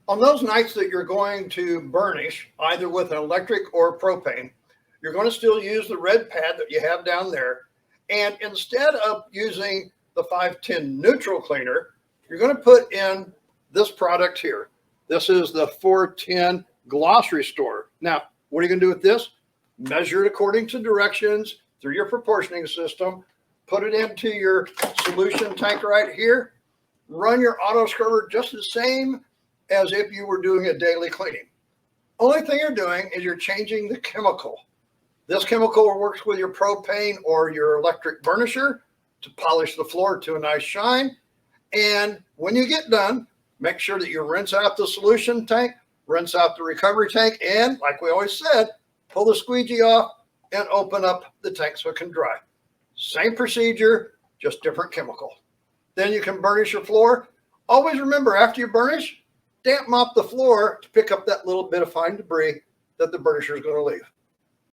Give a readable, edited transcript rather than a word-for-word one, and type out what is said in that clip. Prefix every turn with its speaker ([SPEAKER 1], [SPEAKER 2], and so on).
[SPEAKER 1] On those nights that you're going to burnish, either with an electric or propane, you're going to still use the red pad that you have down there. And instead of using the 510 neutral cleaner, you're going to put in this product here. This is the 410 Gloss Restore. Now, what are you going to do with this? Measure it according to directions through your proportioning system. Put it into your solution tank right here. Run your auto scrubber just the same as if you were doing a daily cleaning. Only thing you're doing is you're changing the chemical. This chemical works with your propane or your electric burnisher to polish the floor to a nice shine. And when you get done, make sure that you rinse out the solution tank, rinse out the recovery tank, and like we always said, pull the squeegee off and open up the tank so it can dry. Same procedure, just different chemical. Then you can burnish your floor. Always remember, after you burnish, damp mop the floor to pick up that little bit of fine debris that the burnisher is going to leave.